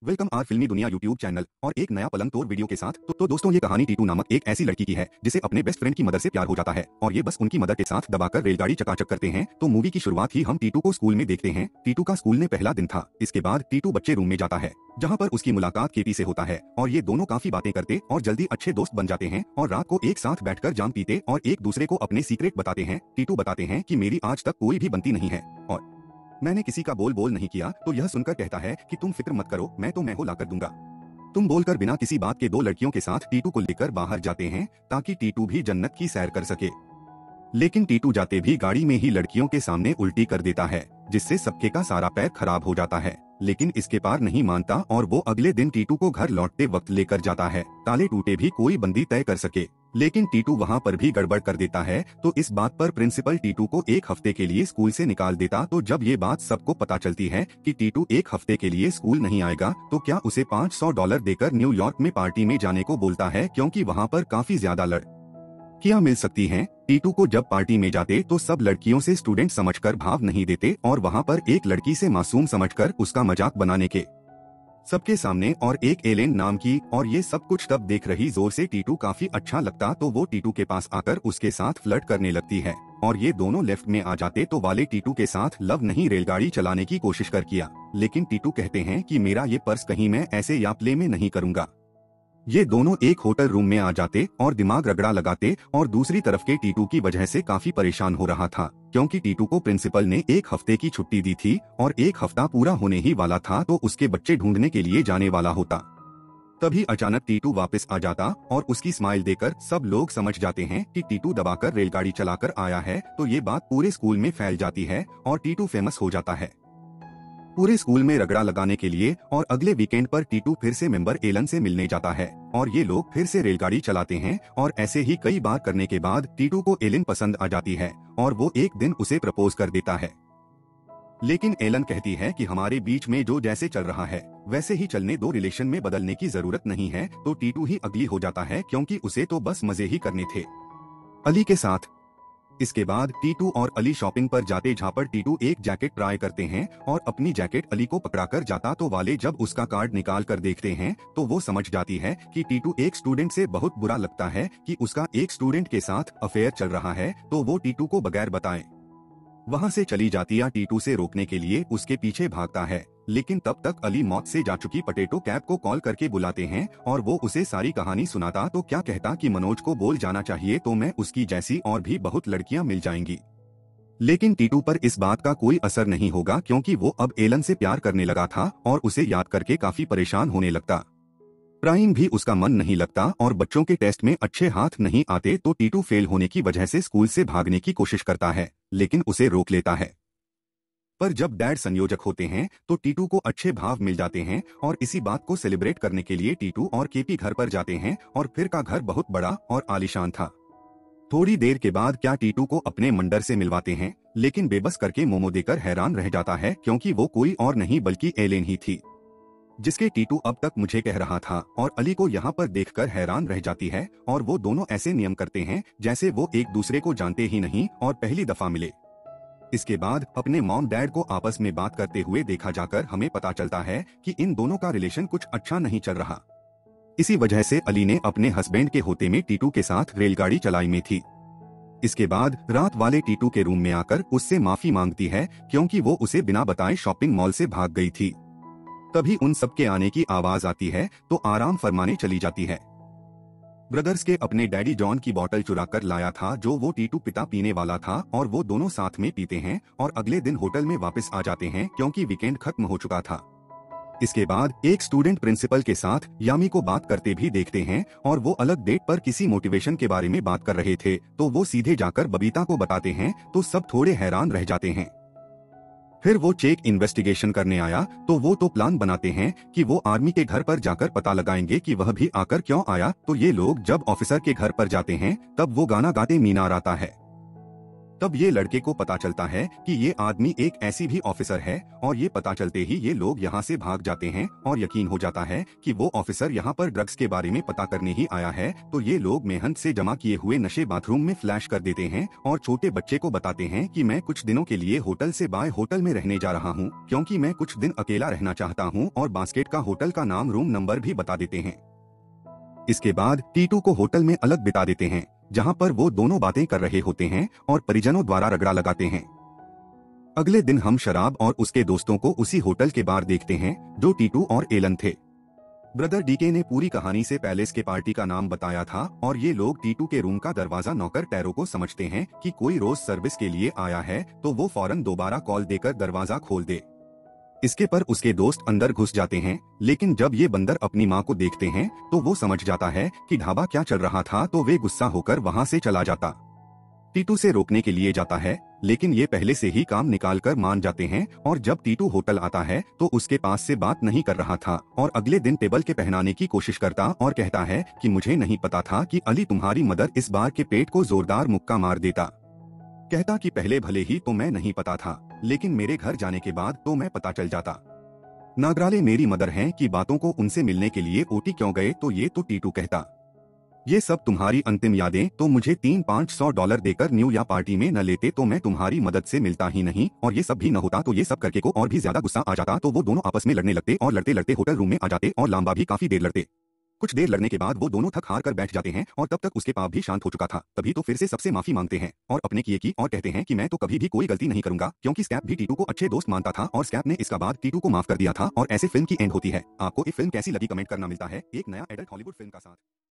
Welcome are फिल्मी दुनिया YouTube channel और एक नया पलंग तोड़ वीडियो के साथ। तो दोस्तों, ये कहानी टीटू नामक एक ऐसी लड़की की है जिसे अपने बेस्ट फ्रेंड की मदर से प्यार हो जाता है और ये बस उनकी मदर के साथ दबाकर रेलगाड़ी चकाचक करते हैं। तो मूवी की शुरुआत ही हम टीटू को स्कूल में देखते हैं। टीटू का स्कूल में पहला दिन था। इसके बाद टीटू बच्चे रूम में जाता है जहाँ पर उसकी मुलाकात केटी से होता है और ये दोनों काफी बातें करते और जल्दी अच्छे दोस्त बन जाते हैं और रात को एक साथ बैठकर जाम पीते और एक दूसरे को अपने सीक्रेट बताते हैं। टीटू बताते हैं कि मेरी आज तक कोई भी बनती नहीं है और मैंने किसी का बोल नहीं किया। तो यह सुनकर कहता है कि तुम फिक्र मत करो, मैं हो लाकर दूंगा। तुम बोलकर बिना किसी बात के दो लड़कियों के साथ टीटू को लेकर बाहर जाते हैं ताकि टीटू भी जन्नत की सैर कर सके। लेकिन टीटू जाते भी गाड़ी में ही लड़कियों के सामने उल्टी कर देता है जिससे सबके का सारा पैर खराब हो जाता है। लेकिन इसके पार नहीं मानता और वो अगले दिन टीटू को घर लौटते वक्त लेकर जाता है ताले टूटे भी कोई बंदी तय कर सके। लेकिन टीटू वहाँ पर भी गड़बड़ कर देता है तो इस बात पर प्रिंसिपल टीटू को एक हफ्ते के लिए स्कूल से निकाल देता। तो जब ये बात सबको पता चलती है कि टीटू एक हफ्ते के लिए स्कूल नहीं आएगा तो क्या उसे $500 देकर न्यूयॉर्क में पार्टी में जाने को बोलता है क्योंकि वहाँ पर काफी ज्यादा लड़कियां मिल सकती हैं। टीटू को जब पार्टी में जाते तो सब लड़कियों से स्टूडेंट समझकर भाव नहीं देते और वहाँ पर एक लड़की से मासूम समझकर उसका मजाक बनाने के सबके सामने और एक एलेन नाम की। और ये सब कुछ तब देख रही जोर से टीटू काफी अच्छा लगता तो वो टीटू के पास आकर उसके साथ फ्लर्ट करने लगती है और ये दोनों लेफ्ट में आ जाते तो वाले टीटू के साथ लव नहीं रेलगाड़ी चलाने की कोशिश कर किया। लेकिन टीटू कहते हैं कि मेरा ये पर्स कहीं मैं ऐसे या प्ले में नहीं करूंगा। ये दोनों एक होटल रूम में आ जाते और दिमाग रगड़ा लगाते और दूसरी तरफ के टीटू की वजह से काफी परेशान हो रहा था क्योंकि टीटू को प्रिंसिपल ने एक हफ्ते की छुट्टी दी थी और एक हफ्ता पूरा होने ही वाला था तो उसके बच्चे ढूंढने के लिए जाने वाला होता। तभी अचानक टीटू वापस आ जाता और उसकी स्माइल देकर सब लोग समझ जाते हैं कि टीटू दबाकर रेलगाड़ी चलाकर आया है। तो ये बात पूरे स्कूल में फैल जाती है और टीटू फेमस हो जाता है पूरे स्कूल में रगड़ा लगाने के लिए। और अगले वीकेंड पर टीटू फिर से मेंबर एलन से मिलने जाता है और ये लोग फिर से रेलगाड़ी चलाते हैं और ऐसे ही कई बार करने के बाद टीटू को एलन पसंद आ जाती है और वो एक दिन उसे प्रपोज कर देता है। लेकिन एलन कहती है कि हमारे बीच में जो जैसे चल रहा है वैसे ही चलने दो, रिलेशन में बदलने की जरूरत नहीं है। तो टीटू ही अगली हो जाता है क्योंकि उसे तो बस मजे ही करने थे अली के साथ। इसके बाद टीटू और अली शॉपिंग पर जाते जहाँ पर टीटू एक जैकेट ट्राई करते हैं और अपनी जैकेट अली को पकड़ाकर जाता तो वाले जब उसका कार्ड निकाल कर देखते हैं तो वो समझ जाती है कि टीटू एक स्टूडेंट से बहुत बुरा लगता है कि उसका एक स्टूडेंट के साथ अफेयर चल रहा है। तो वो टीटू को बगैर बताए वहाँ से चली जाती या टीटू से रोकने के लिए उसके पीछे भागता है। लेकिन तब तक अली मौत से जा चुकी पटेटो कैप को कॉल करके बुलाते हैं और वो उसे सारी कहानी सुनाता तो क्या कहता कि मनोज को बोल जाना चाहिए तो मैं उसकी जैसी और भी बहुत लड़कियां मिल जाएंगी। लेकिन टीटू पर इस बात का कोई असर नहीं होगा क्योंकि वो अब एलन से प्यार करने लगा था और उसे याद करके काफी परेशान होने लगता। प्राइम भी उसका मन नहीं लगता और बच्चों के टेस्ट में अच्छे हाथ नहीं आते तो टीटू फेल होने की वजह से स्कूल से भागने की कोशिश करता है लेकिन उसे रोक लेता है। पर जब डैड संयोजक होते हैं तो टीटू को अच्छे भाव मिल जाते हैं और इसी बात को सेलिब्रेट करने के लिए टीटू और केपी घर पर जाते हैं और फिर का घर बहुत बड़ा और आलीशान था। थोड़ी देर के बाद क्या टीटू को अपने मंडर से मिलवाते हैं लेकिन बेबस करके मोमो देकर हैरान रह जाता है क्योंकि वो कोई और नहीं बल्कि एलेन ही थी जिसके टीटू अब तक मुझे कह रहा था। और अली को यहाँ पर देखकर हैरान रह जाती है और वो दोनों ऐसे नियम करते हैं जैसे वो एक दूसरे को जानते ही नहीं और पहली दफा मिले। इसके बाद अपने मॉम डैड को आपस में बात करते हुए देखा जाकर हमें पता चलता है कि इन दोनों का रिलेशन कुछ अच्छा नहीं चल रहा। इसी वजह से अली ने अपने हस्बैंड के होते में टीटू के साथ रेलगाड़ी चलाई में थी। इसके बाद रात वाले टीटू के रूम में आकर उससे माफी मांगती है क्योंकि वो उसे बिना बताए शॉपिंग मॉल से भाग गई थी। तभी उन सबके आने की आवाज आती है तो आराम फरमाने चली जाती है। ब्रदर्स के अपने डैडी जॉन की बोतल चुरा कर लाया था जो वो टीटू पिता पीने वाला था और वो दोनों साथ में पीते हैं और अगले दिन होटल में वापस आ जाते हैं क्योंकि वीकेंड खत्म हो चुका था। इसके बाद एक स्टूडेंट प्रिंसिपल के साथ यामी को बात करते भी देखते हैं और वो अलग डेट पर किसी मोटिवेशन के बारे में बात कर रहे थे तो वो सीधे जाकर बबीता को बताते हैं तो सब थोड़े हैरान रह जाते हैं। फिर वो चेक इन्वेस्टिगेशन करने आया तो वो तो प्लान बनाते हैं कि वो आर्मी के घर पर जाकर पता लगाएंगे कि वह भी आकर क्यों आया। तो ये लोग जब ऑफिसर के घर पर जाते हैं तब वो गाना गाते मीनार आता है। तब ये लड़के को पता चलता है कि ये आदमी एक ऐसी भी ऑफिसर है और ये पता चलते ही ये लोग यहाँ से भाग जाते हैं और यकीन हो जाता है कि वो ऑफिसर यहाँ पर ड्रग्स के बारे में पता करने ही आया है। तो ये लोग मेहनत से जमा किए हुए नशे बाथरूम में फ्लैश कर देते हैं और छोटे बच्चे को बताते हैं कि मैं कुछ दिनों के लिए होटल से बाय होटल में रहने जा रहा हूँ क्योंकि मैं कुछ दिन अकेला रहना चाहता हूँ, और बास्केट का होटल का नाम रूम नंबर भी बता देते हैं। इसके बाद टीटू को होटल में अलग बिता देते हैं जहां पर वो दोनों बातें कर रहे होते हैं और परिजनों द्वारा रगड़ा लगाते हैं। अगले दिन हम शराब और उसके दोस्तों को उसी होटल के बाहर देखते हैं जो टीटू और एलन थे। ब्रदर डीके ने पूरी कहानी से पैलेस के पार्टी का नाम बताया था और ये लोग टीटू के रूम का दरवाजा नौकर टैरो को समझते हैं कि कोई रोज सर्विस के लिए आया है तो वो फौरन दोबारा कॉल देकर दरवाजा खोल दे। इसके पर उसके दोस्त अंदर घुस जाते हैं, लेकिन जब ये बंदर अपनी माँ को देखते हैं तो वो समझ जाता है कि ढाबा क्या चल रहा था, तो वे गुस्सा होकर वहाँ से चला जाता। टीटू से रोकने के लिए जाता है, लेकिन ये पहले से ही काम निकालकर मान जाते हैं और जब टीटू होटल आता है तो उसके पास से बात नहीं कर रहा था और अगले दिन टेबल के पहनाने की कोशिश करता और कहता है कि मुझे नहीं पता था कि अली तुम्हारी मदर इस बार के पेट को जोरदार मुक्का मार देता। कहता कि पहले भले ही तो मैं नहीं पता था, लेकिन मेरे घर जाने के बाद तो मैं पता चल जाता। नागराले मेरी मदर हैं कि बातों को उनसे मिलने के लिए ओटी क्यों गए, तो ये तो टीटू कहता ये सब तुम्हारी अंतिम यादें, तो मुझे $300-500 देकर न्यू ईयर पार्टी में न लेते तो मैं तुम्हारी मदद से मिलता ही नहीं, और ये सब भी न होता तो ये सब करके को और भी ज्यादा गुस्सा आ जाता तो वो दोनों आपस में लड़ने लगते और लड़ते लड़ते होटल रूम में आ जाते और लांबा भी काफी देर लड़ते। कुछ देर लड़ने के बाद वो दोनों थक हार कर बैठ जाते हैं और तब तक उसके पाप भी शांत हो चुका था। तभी तो फिर से सबसे माफी मांगते हैं और अपने किए की और कहते हैं कि मैं तो कभी भी कोई गलती नहीं करूंगा, क्योंकि स्कैप भी टीटू को अच्छे दोस्त मानता था और स्कैप ने इसका बाद टीटू को माफ कर दिया था। और ऐसे फिल्म की एंड होती है। आपको ये फिल्म कैसी लगी कमेंट करना। मिलता है एक नया एडल्ट हॉलीवुड फिल्म का साथ।